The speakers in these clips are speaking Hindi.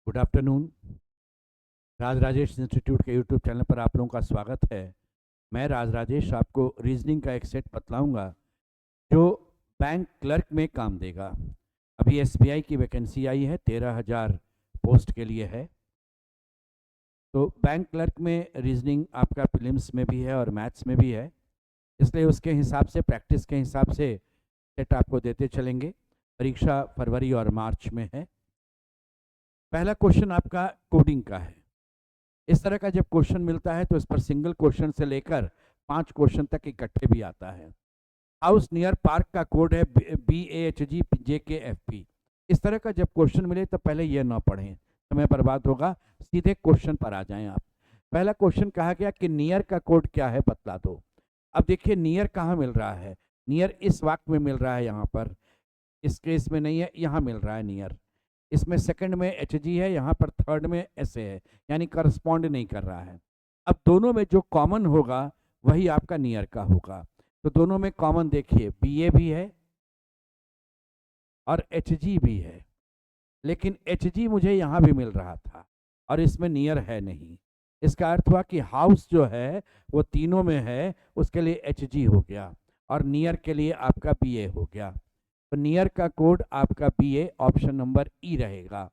Good afternoon. Raj Rajesh institute के यूट्यूब चैनल पर आप लोगों का स्वागत है। मैं राज राजेश आपको रीजनिंग का एक सेट बतलाऊंगा जो बैंक क्लर्क में काम देगा। अभी एसबीआई की वैकेंसी आई है, 13,000 पोस्ट के लिए है। तो बैंक क्लर्क में रीजनिंग आपका प्रीलिम्स में भी है और मैथ्स में भी है, इसलिए उसके हिसाब से, प्रैक्टिस के हिसाब से सेट आपको देते चलेंगे। परीक्षा फरवरी और मार्च में है। पहला क्वेश्चन आपका कोडिंग का है। इस तरह का जब क्वेश्चन मिलता है तो इस पर सिंगल क्वेश्चन से लेकर 5 क्वेश्चन तक इकट्ठे भी आता है। हाउस नियर पार्क का कोड है BAHGJKFP। इस तरह का जब क्वेश्चन मिले तो पहले यह ना पढ़ें, समय बर्बाद होगा, सीधे क्वेश्चन पर आ जाएं आप। पहला क्वेश्चन कहा गया कि नियर का कोड क्या है, बतला दो। अब देखिए नियर कहाँ मिल रहा है। नियर इस वाक्य में मिल रहा है, यहाँ पर इस केस में नहीं है, यहाँ मिल रहा है नियर। इसमें सेकंड में HG है, यहाँ पर थर्ड में SA है, यानी करस्पॉन्ड नहीं कर रहा है। अब दोनों में जो कॉमन होगा वही आपका नियर का होगा। तो दोनों में कॉमन देखिए, BA भी है और HG भी है, लेकिन HG मुझे यहाँ भी मिल रहा था और इसमें नियर है नहीं। इसका अर्थ हुआ कि हाउस जो है वो तीनों में है, उसके लिए HG हो गया और नियर के लिए आपका BA हो गया। तो नियर का कोड आपका BA, ऑप्शन नंबर E रहेगा।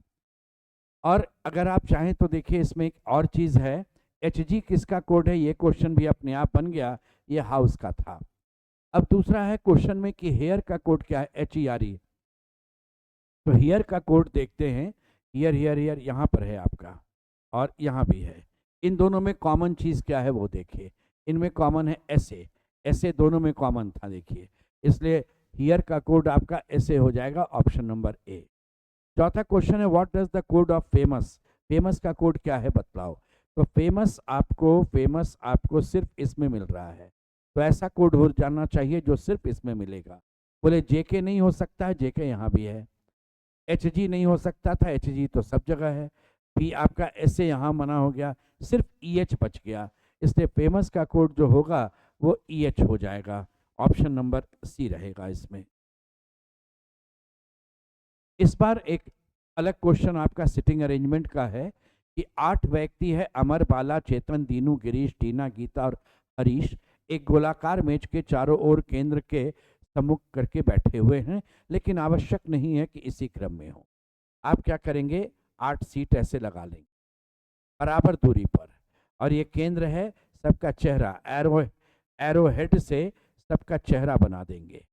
और अगर आप चाहें तो देखिए इसमें एक और चीज़ है, HG किसका कोड है, ये क्वेश्चन भी अपने आप बन गया, ये हाउस का था। अब दूसरा है क्वेश्चन में कि हेयर का कोड क्या है, HERE। तो हेयर का कोड देखते हैं, हियर हियर हियर यहाँ पर है आपका और यहाँ भी है। इन दोनों में कॉमन चीज़ क्या है वो देखिए। इनमें कॉमन है SA दोनों में कॉमन था देखिए, इसलिए हियर का कोड आपका SA हो जाएगा, ऑप्शन नंबर A। चौथा क्वेश्चन है what does the code of famous. Famous का कोड क्या है बतलाओ। तो फेमस आपको सिर्फ इसमें मिल रहा है, तो ऐसा कोड हो जाना चाहिए जो सिर्फ इसमें मिलेगा। बोले JK नहीं हो सकता है, JK यहाँ भी है। HG नहीं हो सकता था, HG तो सब जगह है। P आपका SA यहाँ मना हो गया, सिर्फ EH बच गया, इसलिए फेमस का कोड जो होगा वो EH हो जाएगा, ऑप्शन नंबर C रहेगा इसमें। इस बार एक अलग क्वेश्चन आपका सिटिंग अरेंजमेंट का है कि 8 व्यक्ति है, अमर, बाला, चेतन, दीनू, गिरीश, टीना, गीता और हरीश, एक गोलाकार मेज के चारों ओर केंद्र के सम्मुख करके बैठे हुए हैं, लेकिन आवश्यक नहीं है कि इसी क्रम में हो। आप क्या करेंगे, 8 सीट ऐसे लगा लेंगे बराबर दूरी पर, और ये केंद्र है, सबका चेहरा एरो हेड से सबका चेहरा बना देंगे।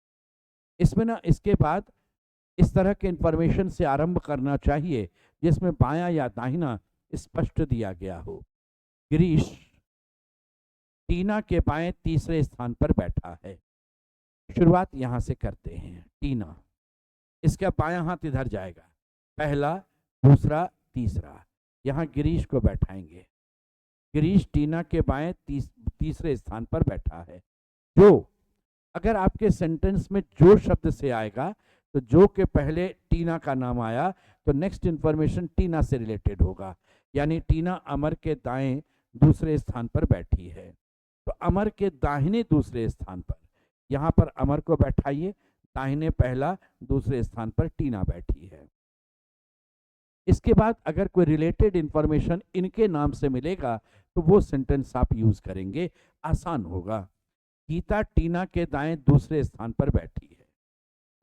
इसमें ना इसके बाद इस तरह के इंफॉर्मेशन से आरंभ करना चाहिए जिसमें बायां या दाहिना स्पष्ट दिया गया हो। गिरीश टीना के बाएं तीसरे स्थान पर बैठा है। शुरुआत यहां से करते हैं। टीना, इसका बायां हाथ इधर जाएगा, पहला, दूसरा, तीसरा, यहां गिरीश को बैठाएंगे। गिरीश टीना के बाएं तीसरे स्थान पर बैठा है। जो, अगर आपके सेंटेंस में जो शब्द से आएगा, तो जो के पहले टीना का नाम आया तो नेक्स्ट इंफॉर्मेशन टीना से रिलेटेड होगा, यानी टीना अमर के दाएं दूसरे स्थान पर बैठी है, तो अमर के दाहिने दूसरे स्थान पर, यहाँ पर अमर को बैठाइए, दाहिने पहला, दूसरे स्थान पर टीना बैठी है। इसके बाद अगर कोई रिलेटेड इंफॉर्मेशन इनके नाम से मिलेगा तो वो सेंटेंस आप यूज करेंगे, आसान होगा। गीता टीना के दाएं दूसरे स्थान पर बैठी है,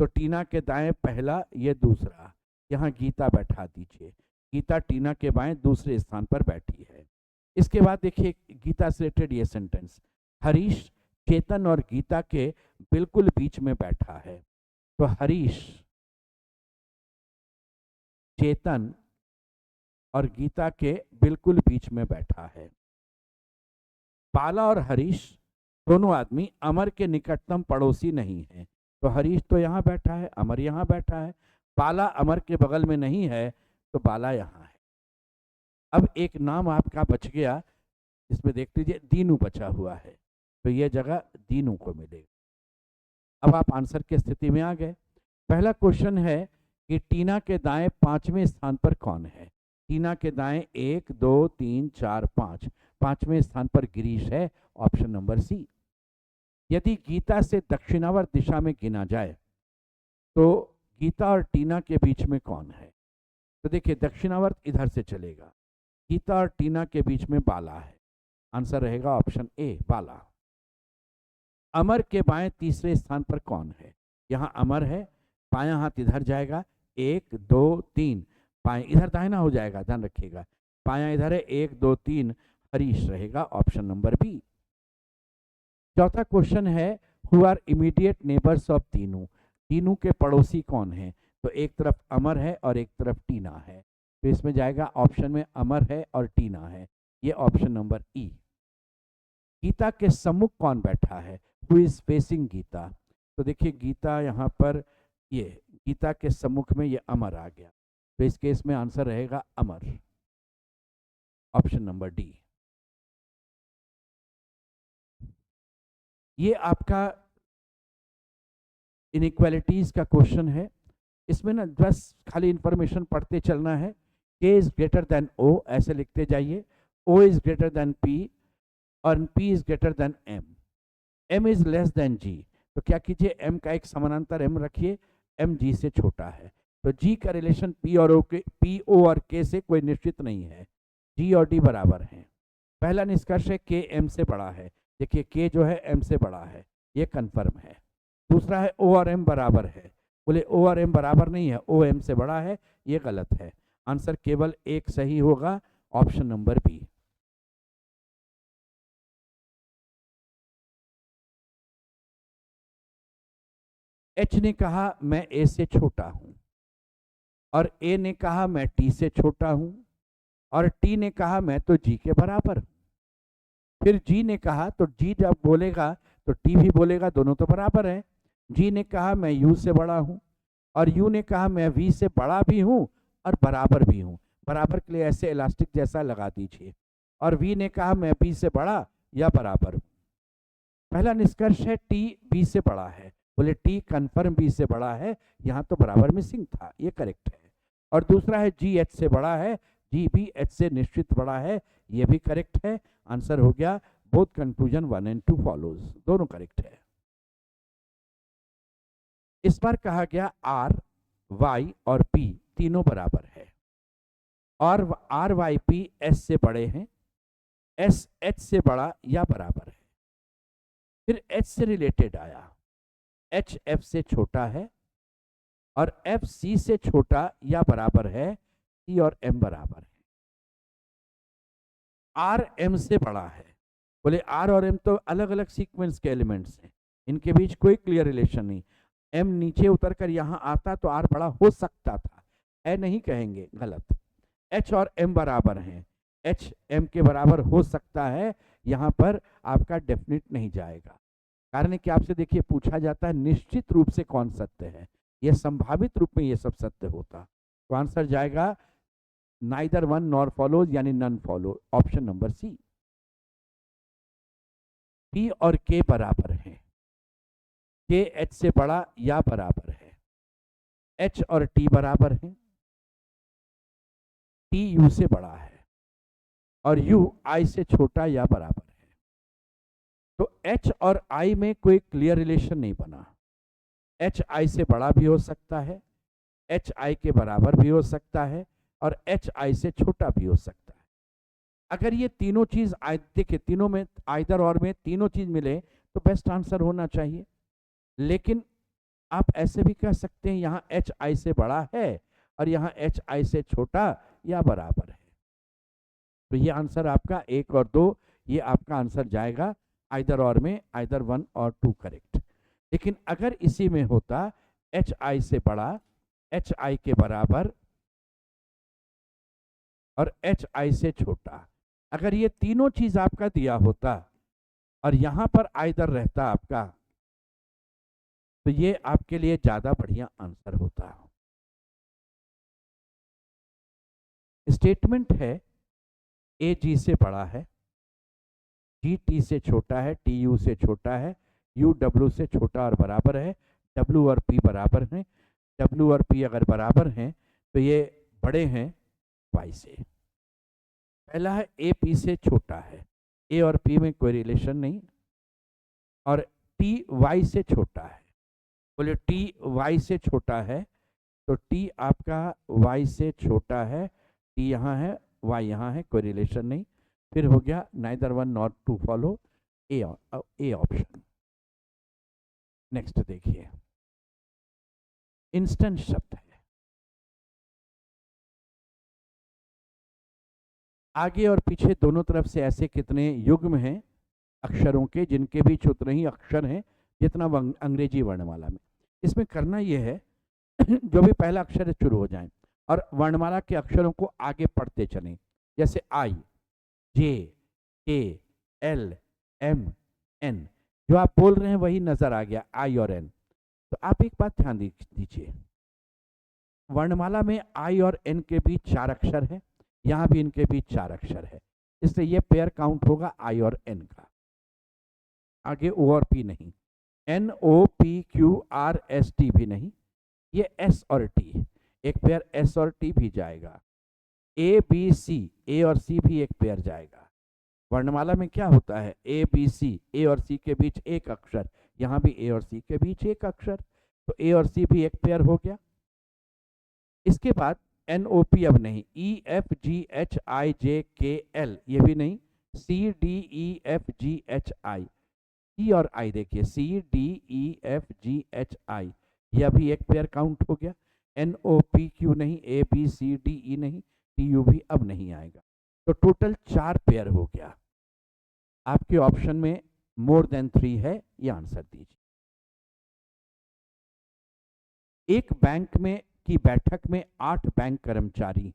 तो टीना के दाएं पहला, ये दूसरा, यहाँ गीता बैठा दीजिए। गीता टीना के बाएं दूसरे स्थान पर बैठी है। इसके बाद देखिए गीता से रिलेटेड ये सेंटेंस, हरीश चेतन और गीता के बिल्कुल बीच में बैठा है, तो हरीश चेतन और गीता के बिल्कुल बीच में बैठा है। बाला और हरीश दोनों आदमी अमर के निकटतम पड़ोसी नहीं है, तो हरीश तो यहाँ बैठा है, अमर यहाँ बैठा है, बाला अमर के बगल में नहीं है, तो बाला यहाँ है। अब एक नाम आपका बच गया, इसमें देख लीजिए दीनू बचा हुआ है, तो ये जगह दीनू को मिलेगा। अब आप आंसर की स्थिति में आ गए। पहला क्वेश्चन है कि टीना के दाएं 5वें स्थान पर कौन है। टीना के दाएं 1 2 3 4 5, 5वें स्थान पर गिरीश है, ऑप्शन नंबर C। यदि गीता से दक्षिणावर्त दिशा में गिना जाए तो गीता और टीना के बीच में कौन है। तो देखिए दक्षिणावर्त इधर से चलेगा, गीता और टीना के बीच में बाला है, आंसर रहेगा ऑप्शन ए बाला। अमर के बाएं तीसरे स्थान पर कौन है? यहाँ अमर है, बायां हाथ इधर जाएगा, 1 2 3, बाएं इधर दाहिना हो जाएगा, ध्यान रखिएगा, बायां इधर है, 1 2 3, हरीश रहेगा ऑप्शन नंबर बी। चौथा क्वेश्चन है, who are immediate neighbours of Teenu, Teenu के पड़ोसी कौन है? तो एक तरफ अमर है और एक तरफ टीना है, तो इसमें जाएगा ऑप्शन में अमर है और टीना है, ये ऑप्शन नंबर ई। गीता के सम्मुख कौन बैठा है? हु इज फेसिंग गीता, तो देखिए गीता यहाँ पर, ये गीता के सम्मुख में ये अमर आ गया, तो इस केस में आंसर रहेगा अमर, ऑप्शन नंबर डी। ये आपका इनइक्वालिटीज का क्वेश्चन है, इसमें ना बस खाली इंफॉर्मेशन पढ़ते चलना है। K is greater than O ऐसे लिखते जाइए, O is greater than P और P is greater than M, M is less than G, तो क्या कीजिए M का एक समानांतर M रखिए, M G से छोटा है, तो G का रिलेशन P और O के, P O और K से कोई निश्चित नहीं है, G और D बराबर हैं। पहला निष्कर्ष है K M से बड़ा है, देखिए K जो है M से बड़ा है, ये कन्फर्म है। दूसरा है O और M बराबर है, बोले O और M बराबर नहीं है, O M से बड़ा है, ये गलत है, आंसर केवल एक सही होगा, ऑप्शन नंबर बी। H ने कहा मैं A से छोटा हूं और A ने कहा मैं T से छोटा हूं और T ने कहा मैं तो G के बराबर हूं। फिर G ने कहा, तो G जब बोलेगा तो T भी बोलेगा, दोनों तो बराबर हैं। G ने कहा मैं U से बड़ा हूं और U ने कहा मैं V से बड़ा भी हूं और बराबर भी हूं, बराबर के लिए ऐसे इलास्टिक जैसा लगा दीजिए, और V ने कहा मैं B से बड़ा या बराबर हूं। पहला निष्कर्ष है T B से बड़ा है, बोले T कन्फर्म B से बड़ा है, यहाँ तो बराबर मिसिंग था, ये करेक्ट है। और दूसरा है G H से बड़ा है, G भी H से निश्चित बड़ा है, ये भी करेक्ट है, आंसर हो गया बोथ कंक्लूजन 1 and 2 फॉलोज, दोनों करेक्ट है। इस बार कहा गया R Y और P तीनों बराबर है, और R Y P S से बड़े हैं, S H से बड़ा या बराबर है। फिर H से रिलेटेड आया, H F से छोटा है और F C से छोटा या बराबर है, C और M बराबर है। R M से बड़ा है, बोले R और M तो अलग अलग सीक्वेंस के एलिमेंट्स हैं, इनके बीच कोई क्लियर रिलेशन नहीं, M नीचे उतर कर यहाँ आता तो R बड़ा हो सकता था, है नहीं कहेंगे, गलत। H और M बराबर हैं, H M के बराबर हो सकता है, यहाँ पर आपका डेफिनेट नहीं जाएगा, कारण है कि आपसे देखिए पूछा जाता है निश्चित रूप से कौन सत्य है, यह संभावित रूप में ये सब सत्य होता, तो आंसर जाएगा नाइदर वन नॉर फॉलोज यानी none follow, option number C. P और K बराबर हैं, K H से बड़ा या बराबर है, H और T बराबर हैं, T U से बड़ा है और U I से छोटा या बराबर है। तो H और I में कोई क्लियर रिलेशन नहीं बना, H I से बड़ा भी हो सकता है, H I के बराबर भी हो सकता है और H I से छोटा भी हो सकता है। अगर ये तीनों चीज देखिए तीनों में आइदर और में तीनों चीज मिले तो बेस्ट आंसर होना चाहिए, लेकिन आप ऐसे भी कह सकते हैं यहाँ H I से बड़ा है और यहाँ H I से छोटा या बराबर है, तो ये आंसर आपका 1 और 2, ये आपका आंसर जाएगा आइदर और में, आइदर 1 और 2 करेक्ट। लेकिन अगर इसी में होता H I से बड़ा, H I के बराबर और H I से छोटा, अगर ये तीनों चीज आपका दिया होता और यहां पर आइदर रहता आपका, तो ये आपके लिए ज्यादा बढ़िया आंसर होता। स्टेटमेंट है A G से बड़ा है, G T से छोटा है, T U से छोटा है, U W से छोटा और बराबर है, W और P बराबर हैं, W और P अगर बराबर हैं तो ये बड़े हैं Y से। पहला है A P से छोटा है, A और P में कोई रिलेशन नहीं, और T Y से छोटा है, बोले T Y से छोटा है तो टी आपका वाई से छोटा है, टी यहाँ है, वाई यहाँ है, कोई रिलेशन नहीं। फिर हो गया neither one not two follow, A option. Next देखिए, इंस्टेंट शब्द है, आगे और पीछे दोनों तरफ से ऐसे कितने युग्म हैं अक्षरों के जिनके बीच उतने ही अक्षर हैं जितना अंग्रेजी वर्णमाला में। इसमें करना यह है जो भी पहला अक्षर शुरू हो जाए और वर्णमाला के अक्षरों को आगे पढ़ते चलें, जैसे आई, जे, के, एल, एम, एन, जो आप बोल रहे हैं वही नजर आ गया, आई और एन। तो आप एक बात ध्यान दीजिए, वर्णमाला में आई और एन के बीच 4 अक्षर है, यहां भी इनके बीच 4 अक्षर है, इसलिए यह पेयर काउंट होगा आई और एन का, आगे ओ और पी नहीं, N O P Q R S T भी नहीं, ये एस और टी, एक पेयर एस और टी भी जाएगा, ए बी सी, ए और सी भी एक पेयर जाएगा। वर्णमाला में क्या होता है, ए बी सी, ए और सी के बीच एक अक्षर, यहां भी ए और सी के बीच एक अक्षर, तो ए और सी भी एक पेयर हो गया। इसके बाद एन ओ पी अब नहीं, ई एफ जी एच आई जे के एल ये भी नहीं, C D E F G H I, C और आई देखिए, C D E F G H I, यह भी एक पेयर काउंट हो गया। एन ओ पी क्यू नहीं, ए बी सी डी ई नहीं, टी यू भी अब नहीं आएगा, तो टोटल 4 पेयर हो गया। आपके ऑप्शन में मोर देन 3 है, ये आंसर दीजिए। एक बैंक में की बैठक में 8 बैंक कर्मचारी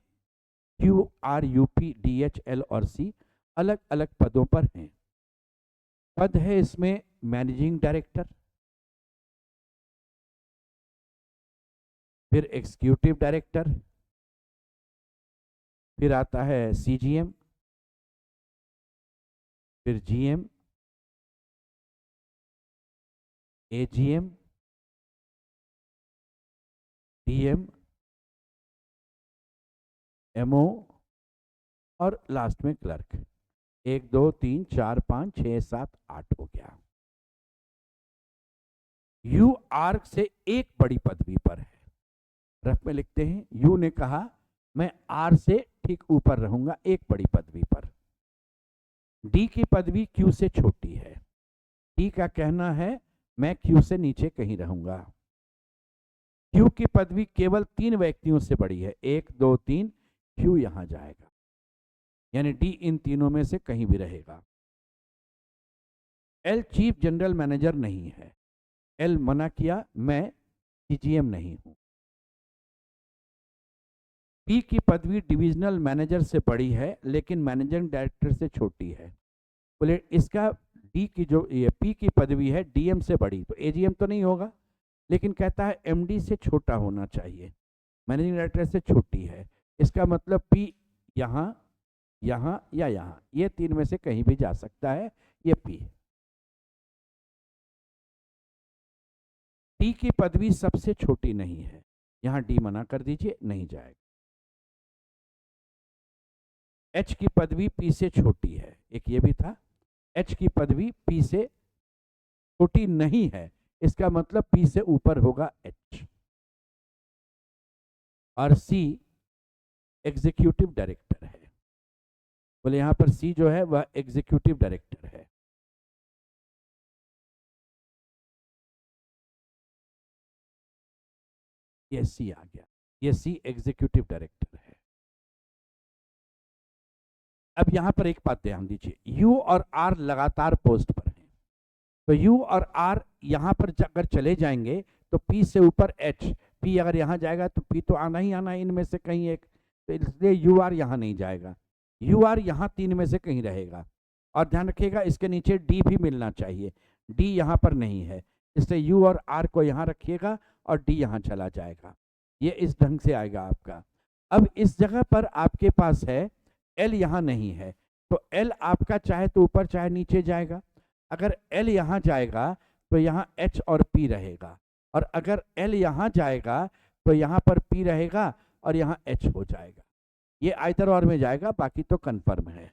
Q R U P D H L और सी अलग अलग पदों पर हैं। पद है इसमें मैनेजिंग डायरेक्टर, फिर एग्जीक्यूटिव डायरेक्टर, फिर आता है सीजीएम, फिर जीएम, एजीएम, डीएम, एमओ और लास्ट में क्लर्क। 1 2 3 4 5 6 7 8 हो गया। यू आर से एक बड़ी पदवी पर है, रफ में लिखते हैं, यू ने कहा मैं आर से ठीक ऊपर रहूंगा एक बड़ी पदवी पर। डी की पदवी क्यू से छोटी है, डी का कहना है मैं क्यू से नीचे कहीं रहूंगा। क्यू की पदवी केवल 3 व्यक्तियों से बड़ी है, 1 2 3, क्यू यहां जाएगा, यानी डी इन तीनों में से कहीं भी रहेगा। एल चीफ जनरल मैनेजर नहीं है, एल मना किया मैं सीजीएम नहीं हूं। पी की पदवी डिविजनल मैनेजर से बड़ी है लेकिन मैनेजिंग डायरेक्टर से छोटी है, बोले इसका डी की जो ये पी की पदवी है डीएम से बड़ी, तो एजीएम तो नहीं होगा, लेकिन कहता है एमडी से छोटा होना चाहिए, मैनेजिंग डायरेक्टर से छोटी है, इसका मतलब पी यहाँ यहाँ या यहाँ, ये 3 में से कहीं भी जा सकता है, ये पी। टी की पदवी सबसे छोटी नहीं है, यहां डी मना कर दीजिए, नहीं जाएगा। एच की पदवी पी से छोटी है, एक ये भी था, एच की पदवी पी से छोटी नहीं है, इसका मतलब पी से ऊपर होगा एच। और सी एग्जीक्यूटिव डायरेक्टर है, बोले यहां पर सी जो है वह एग्जीक्यूटिव डायरेक्टर है। ये सी आ गया, ये सी एग्जीक्यूटिव डायरेक्टर है। अब यहां पर एक बात ध्यान दीजिए, यू और आर लगातार पोस्ट पर हैं, तो यू और आर यहां पर अगर चले जाएंगे तो पी से ऊपर एच, पी अगर यहां जाएगा तो पी तो आना ही आना है इनमें से कहीं एक, तो इसलिए यू आर यहां नहीं जाएगा, यू आर यहां 3 में से कहीं रहेगा। और ध्यान रखिएगा इसके नीचे डी भी मिलना चाहिए, डी यहां पर नहीं है, इसलिए यू और आर को यहां रखिएगा और डी यहां चला जाएगा, ये इस ढंग से आएगा आपका। अब इस जगह पर आपके पास है एल यहां नहीं है, तो एल आपका चाहे तो ऊपर चाहे नीचे जाएगा, अगर एल यहां जाएगा तो यहां एच और पी रहेगा, और अगर एल यहां जाएगा तो यहां पर पी रहेगा और यहां एच हो जाएगा, ये आइदर और में जाएगा, बाकी तो कंफर्म है।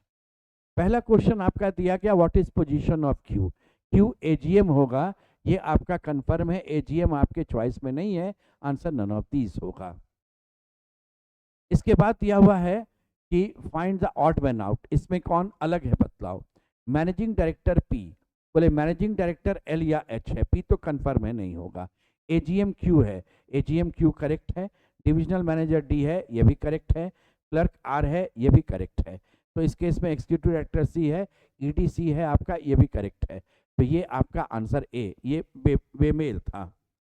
पहला क्वेश्चन आपका दिया गया what is position of Q, Q AGM होगा, ये आपका कंफर्म है, एजीएम आपके चॉइस में नहीं है, आंसर नन ऑफ दीज होगा। इसके बाद दिया हुआ है कि find the odd man out, इसमें कौन अलग है बतलाओ। मैनेजिंग डायरेक्टर पी, बोले मैनेजिंग डायरेक्टर एल या एच है, पी तो कंफर्म है, नहीं होगा। एजीएम क्यू है, एजीएम क्यू करेक्ट है। डिविजनल मैनेजर डी है, ये भी करेक्ट है। क्लर्क आर है, ये भी करेक्ट है। तो इस केस में एग्जीक्यूटिव डायरेक्टर सी है, ईडीसी है आपका, ये भी करेक्ट है। तो ये आपका आंसर ए, ये बेमेल था।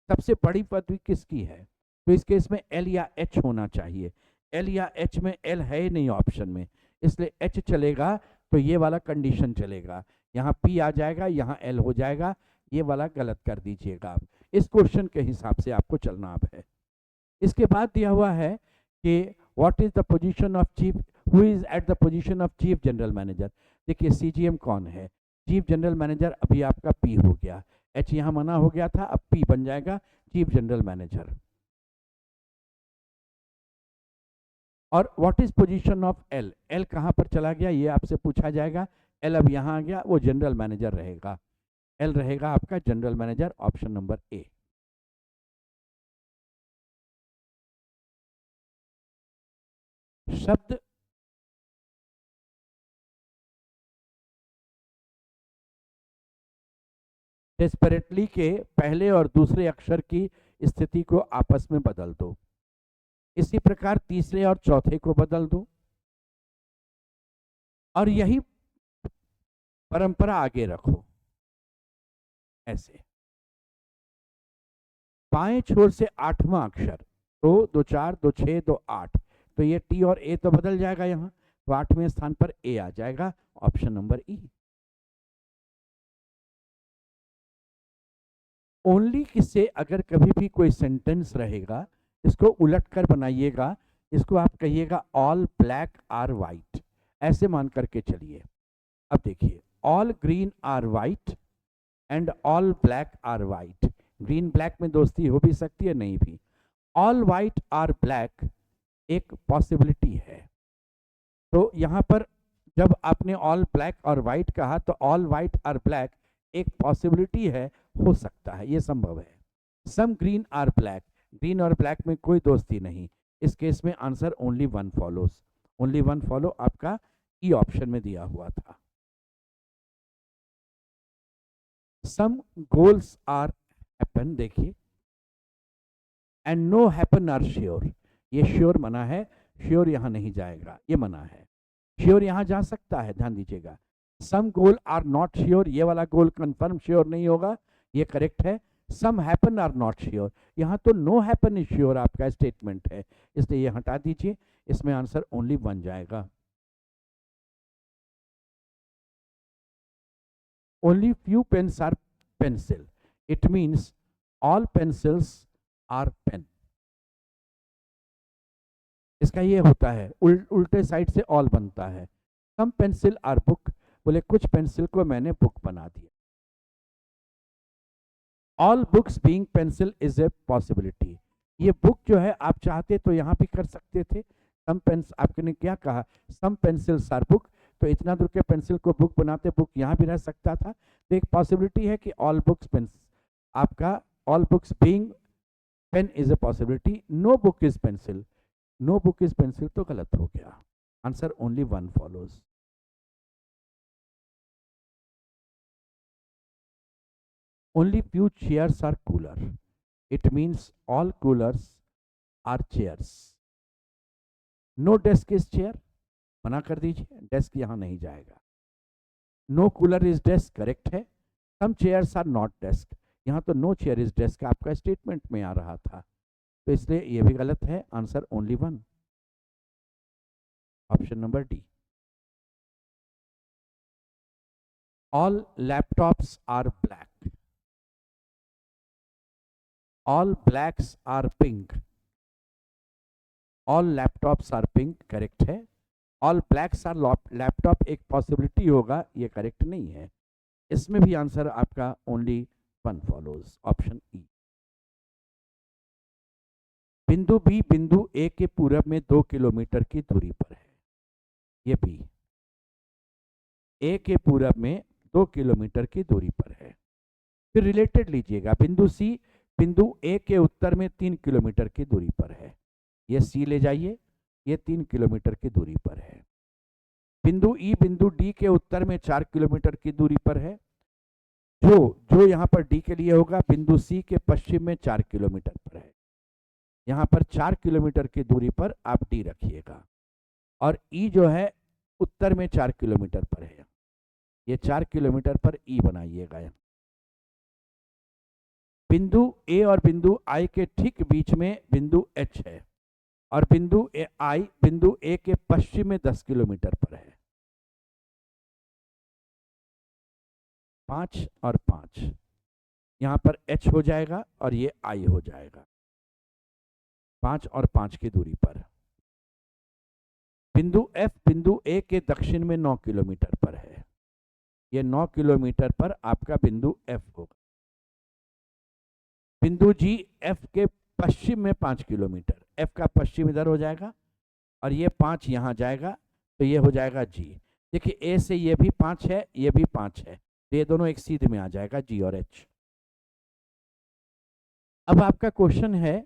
सबसे बड़ी पदवी किसकी है, तो इस केस में एल या एच होना चाहिए। एल या एच में एल है ही नहीं ऑप्शन में, इसलिए एच चलेगा, तो ये वाला कंडीशन चलेगा। यहाँ पी आ जाएगा, यहाँ एल हो जाएगा, ये वाला गलत कर दीजिएगा आप। इस क्वेश्चन के हिसाब से आपको चलना अब है। इसके बाद दिया हुआ है कि what is the position of chief, who is at the position of chief general manager. देखिए सीजीएम कौन है, चीफ जनरल मैनेजर अभी आपका पी हो गया, एच यहाँ मना हो गया था, अब पी बन जाएगा चीफ जनरल मैनेजर। और what is position of L, L कहाँ पर चला गया ये आपसे पूछा जाएगा। एल अब यहाँ आ गया, वो जनरल मैनेजर रहेगा, एल रहेगा आपका general manager, option number A. शब्द डेस्परेटली के पहले और दूसरे अक्षर की स्थिति को आपस में बदल दो, इसी प्रकार तीसरे और चौथे को बदल दो, और यही परंपरा आगे रखो। ऐसे बाएं छोर से आठवां अक्षर, 2 2 4 2 6 2 8, तो ये टी और ए तो बदल जाएगा यहाँ, तो 8वें स्थान पर ए आ जाएगा, ऑप्शन नंबर ई। ओनली किससे अगर कभी भी कोई सेंटेंस रहेगा, इसको उलट कर बनाइएगा, इसको आप कहिएगा ऑल ब्लैक आर वाइट, ऐसे मान करके चलिए। अब देखिए, all green are white and all black are white, green black में दोस्ती हो भी सकती है, नहीं भी। ऑल वाइट आर ब्लैक एक पॉसिबिलिटी है, तो यहां पर जब आपने ऑल ब्लैक और वाइट कहा, तो ऑल वाइट आर ब्लैक एक पॉसिबिलिटी है, हो सकता है, ये संभव है। Some green are black, green और ब्लैक में कोई दोस्ती नहीं, इस केस में answer only one follows, only one follow आपका ई ऑप्शन में दिया हुआ था। सम गोल्स आर हैपन, देखिए, and no happen are sure, ये श्योर मना है, श्योर यहां नहीं जाएगा, ये मना है। श्योर यहां जा सकता है, ध्यान दीजिएगा। सम गोल आर नॉट श्योर, ये वाला गोल कंफर्म श्योर नहीं होगा, ये करेक्ट है। सम हैपन आर नॉट श्योर, यहाँ तो नो हैपन इज श्योर आपका स्टेटमेंट है, इसलिए ये हटा दीजिए, इसमें आंसर ओनली बन जाएगा। Only few pens are pencil, it means all pencils are pen, इसका ये होता है, उल्टे साइड से ऑल बनता है। सम पेंसिल आर बुक, बोले कुछ पेंसिल को मैंने बुक बना दिया। All books being pencil is a possibility, ये बुक जो है आप चाहते तो यहाँ भी कर सकते थे। सम पेंस, आपने क्या कहा, सम पेंसिल्स आर बुक, तो इतना दूर के पेंसिल को बुक बनाते, बुक यहाँ भी रह सकता था। तो एक पॉसिबिलिटी है कि ऑल बुक्स पेंस, आपका all books being pen is a possibility, no book is pencil, no book is pencil तो गलत हो गया, answer only one follows. Only few chairs are cooler, it means all coolers are chairs. No desk is chair, मना कर दीजिए, डेस्क यहां नहीं जाएगा। No cooler is desk correct है। Some chairs are not desk, यहाँ तो नो चेयर इज डेस्क आपका स्टेटमेंट में आ रहा था, तो इसलिए ये भी गलत है, answer only one, option number D. All laptops are black, all blacks are pink, all laptops are pink correct है। ऑल ब्लैक्स आर लैपटॉप एक पॉसिबिलिटी होगा, ये करेक्ट नहीं है, इसमें भी आंसर आपका only one follows, option E. बिंदु बी बिंदु ए के पूरब में 2 किलोमीटर की दूरी पर है, ये बी ए के पूरब में 2 किलोमीटर की दूरी पर है, फिर रिलेटेड लीजिएगा, बिंदु सी बिंदु ए के उत्तर में 3 किलोमीटर की दूरी पर है, ये सी ले जाइए, ये 3 किलोमीटर की दूरी पर है। बिंदु ई बिंदु डी के उत्तर में 4 किलोमीटर की दूरी पर है। जो जो यहाँ पर डी के लिए होगा, बिंदु सी के पश्चिम में 4 किलोमीटर पर है। यहाँ पर 4 किलोमीटर की दूरी पर आप डी रखिएगा, और ई जो है उत्तर में 4 किलोमीटर पर है, ये 4 किलोमीटर पर ई बनाइएगा। बिंदु ए और बिंदु आई के ठीक बीच में बिंदु एच है, और बिंदु आई बिंदु ए के पश्चिम में 10 किलोमीटर पर है। 5 और 5 यहाँ पर एच हो जाएगा और ये आई हो जाएगा, 5 और 5 की दूरी पर। बिंदु एफ बिंदु ए के दक्षिण में 9 किलोमीटर पर है, ये 9 किलोमीटर पर आपका बिंदु एफ होगा। बिंदु जी एफ के पश्चिम में 5 किलोमीटर, एफ का पश्चिम इधर हो जाएगा और ये 5 यहाँ जाएगा, तो ये हो जाएगा जी। देखिए ए से ये भी 5 है, ये भी 5 है, तो ये दोनों एक सीधे में आ जाएगा, जी और एच। अब आपका क्वेश्चन है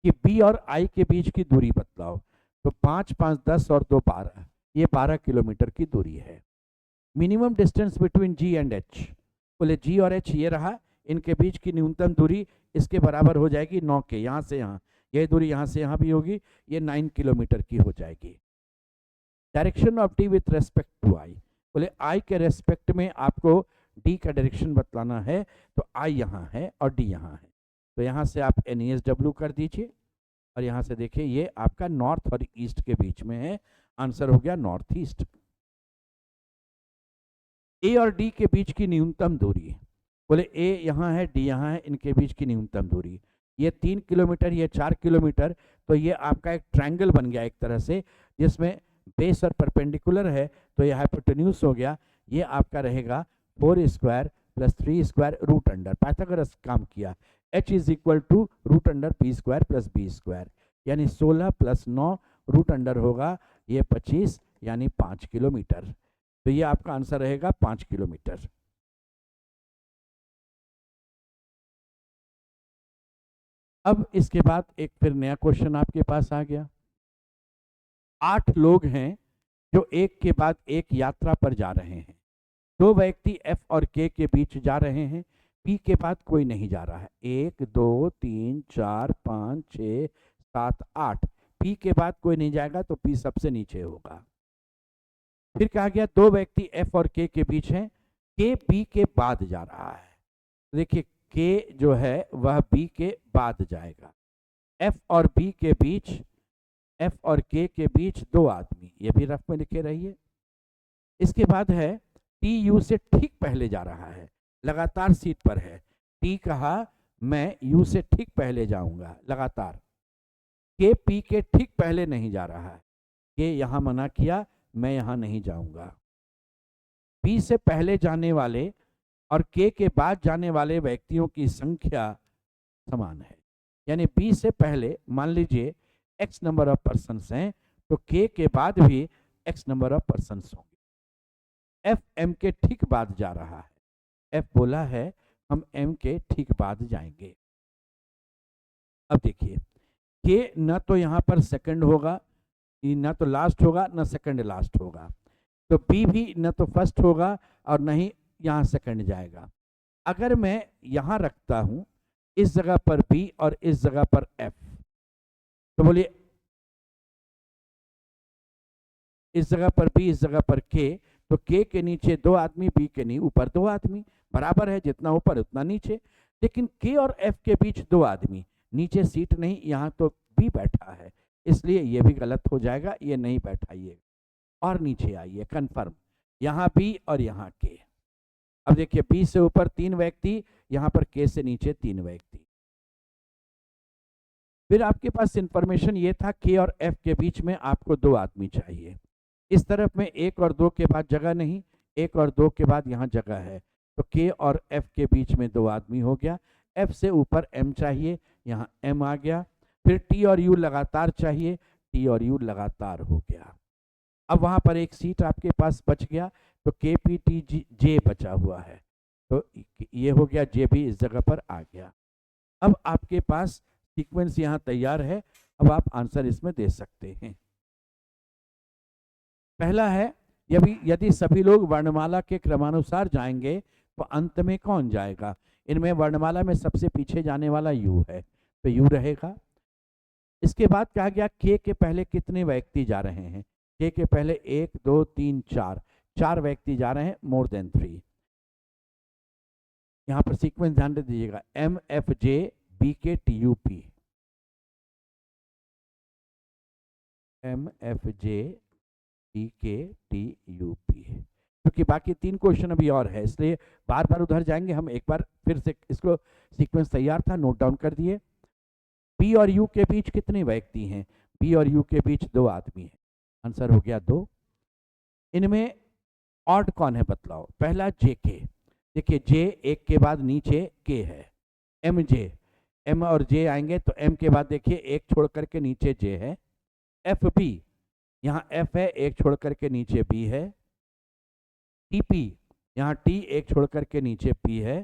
कि बी और आई के बीच की दूरी बतलाओ, तो 5 5 10 और 2 12, ये 12 किलोमीटर की दूरी है। Minimum distance between ji and H, बोले जी और एच ये रहा, इनके बीच की न्यूनतम दूरी इसके बराबर हो जाएगी 9 के, यहाँ से यहाँ, यह दूरी यहाँ से यहाँ भी होगी, ये 9 किलोमीटर की हो जाएगी। Direction of D with respect to I, बोले आई के रेस्पेक्ट में आपको डी का डायरेक्शन बतलाना है, तो आई यहाँ है और डी यहाँ है, तो यहाँ से आप NESW कर दीजिए, और यहाँ से देखिए ये आपका नॉर्थ और ईस्ट के बीच में है, आंसर हो गया नॉर्थ ईस्ट। ए और डी के बीच की न्यूनतम दूरी, बोले ए यहाँ है डी यहाँ है, इनके बीच की न्यूनतम दूरी ये 3 किलोमीटर, ये 4 किलोमीटर, तो ये आपका एक ट्रायंगल बन गया एक तरह से, जिसमें बेस और परपेंडिकुलर है, तो ये हाइपोटेन्यूज हो गया। ये आपका रहेगा 4 square plus 3 square root under, Pythagoras काम किया, h is equal to root under P square plus B square, यानी 16 प्लस 9 रूट अंडर होगा ये 25, यानी 5 किलोमीटर, तो ये आपका आंसर रहेगा 5 किलोमीटर। अब इसके बाद एक फिर नया क्वेश्चन आपके पास आ गया। 8 लोग हैं जो एक के बाद एक यात्रा पर जा रहे हैं, 2 व्यक्ति F और K के बीच जा रहे हैं, P के बाद कोई नहीं जा रहा है, 1 2 3 4 5 6 7 8, P के बाद कोई नहीं जाएगा तो P सबसे नीचे होगा। फिर कहा गया 2 व्यक्ति F और K के बीच हैं, K B के बाद जा रहा है, देखिए K जो है वह B के बाद जाएगा, F और B के बीच, F और K के बीच 2 आदमी, ये भी रफ में लिखे रहिए। इसके बाद है T U से ठीक पहले जा रहा है, लगातार सीट पर है, T कहा मैं U से ठीक पहले जाऊंगा लगातार, K P के ठीक पहले नहीं जा रहा है, K यहाँ मना किया मैं यहाँ नहीं जाऊंगा। P से पहले जाने वाले और K के बाद जाने वाले व्यक्तियों की संख्या समान है, यानी P से पहले मान लीजिए X नंबर ऑफ पर्सन्स हैं, तो K के बाद भी X नंबर ऑफ पर्सन्स होंगे। F M के ठीक बाद जा रहा है, F बोला है हम M के ठीक बाद जाएंगे। अब देखिए K न तो यहाँ पर सेकंड होगा, न तो लास्ट होगा, न सेकंड लास्ट होगा, तो P भी न तो फर्स्ट होगा और न ही यहाँ सेकंड जाएगा। अगर मैं यहाँ रखता हूँ इस जगह पर B और इस जगह पर F, तो बोलिए इस जगह पर B इस जगह पर K, तो K के नीचे 2 आदमी, B के ऊपर 2 आदमी, बराबर है, जितना ऊपर उतना नीचे। लेकिन K और F के बीच 2 आदमी, नीचे सीट नहीं, यहाँ तो B बैठा है, इसलिए ये भी गलत हो जाएगा, ये नहीं बैठाइए और नीचे आइए, कंफर्म, यहाँ B और यहाँ K। अब देखिए B से ऊपर 3 व्यक्ति, यहाँ पर K से नीचे 3 व्यक्ति। फिर आपके पास इंफॉर्मेशन ये था K और F के बीच में आपको 2 आदमी चाहिए, इस तरफ में 1 और 2 के बाद जगह नहीं, 1 और 2 के बाद यहाँ जगह है, तो K और F के बीच में 2 आदमी हो गया। F से ऊपर M चाहिए, यहाँ M आ गया। फिर T और U लगातार चाहिए, T और U लगातार हो गया। अब वहाँ पर एक सीट आपके पास बच गया, तो KPTJ बचा हुआ है, तो ये हो गया, जे भी इस जगह पर आ गया। अब आपके पास सीक्वेंस यहाँ तैयार है, अब आप आंसर इसमें दे सकते हैं। पहला है, यदि सभी लोग वर्णमाला के क्रमानुसार जाएंगे तो अंत में कौन जाएगा। इनमें वर्णमाला में सबसे पीछे जाने वाला यू है, तो यू रहेगा। इसके बाद कहा गया के पहले कितने व्यक्ति जा रहे हैं। के पहले 1 2 3 4 व्यक्ति जा रहे हैं, मोर देन 3। यहां पर सीक्वेंस ध्यान दे दीजिएगा, M F J B K T U P, M F J B K T U P, क्योंकि बाकी 3 क्वेश्चन अभी और है, इसलिए बार बार उधर जाएंगे हम। एक बार फिर से इसको, सीक्वेंस तैयार था, नोट डाउन कर दिए। बी और यू के बीच कितने व्यक्ति हैं। बी और यू के बीच 2 आदमी हैं, आंसर हो गया 2। इनमें ऑड कौन है बतलाओ। पहला जे के, देखिए जे एक के बाद नीचे के है, एम जे, एम और जे आएंगे तो एम के बाद देखिए एक छोड़ करके नीचे जे है। एफ बी, यहाँ एफ है, एक छोड़ करके नीचे बी है। टी पी, यहाँ टी एक छोड़ करके नीचे पी है।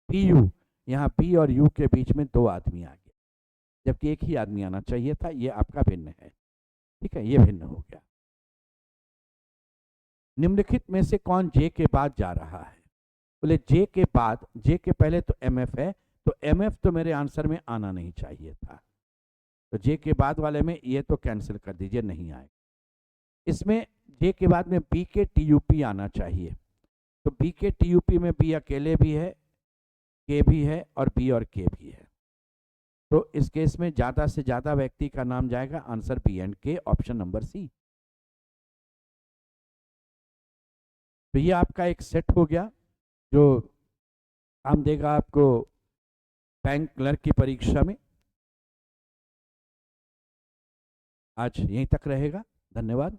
पी यू, यहाँ पी और यू के बीच में 2 आदमी आ गए, जबकि एक ही आदमी आना चाहिए था, ये आपका भिन्न है। ठीक है, ये भिन्न हो गया। निम्नलिखित में से कौन जे के बाद जा रहा है। बोले जे के बाद, जे के पहले तो एम एफ है, तो एम एफ तो मेरे आंसर में आना नहीं चाहिए था, तो जे के बाद वाले में ये तो कैंसिल कर दीजिए, नहीं आएगा। इसमें जे के बाद में B K T U P आना चाहिए, तो B K T U P में बी अकेले भी है, के भी है और बी और के भी है, तो इस केस में ज्यादा से ज्यादा व्यक्ति का नाम जाएगा, आंसर बी एंड के, ऑप्शन नंबर सी। तो ये आपका एक सेट हो गया जो काम देगा आपको बैंक क्लर्क की परीक्षा में। आज यहीं तक रहेगा, धन्यवाद।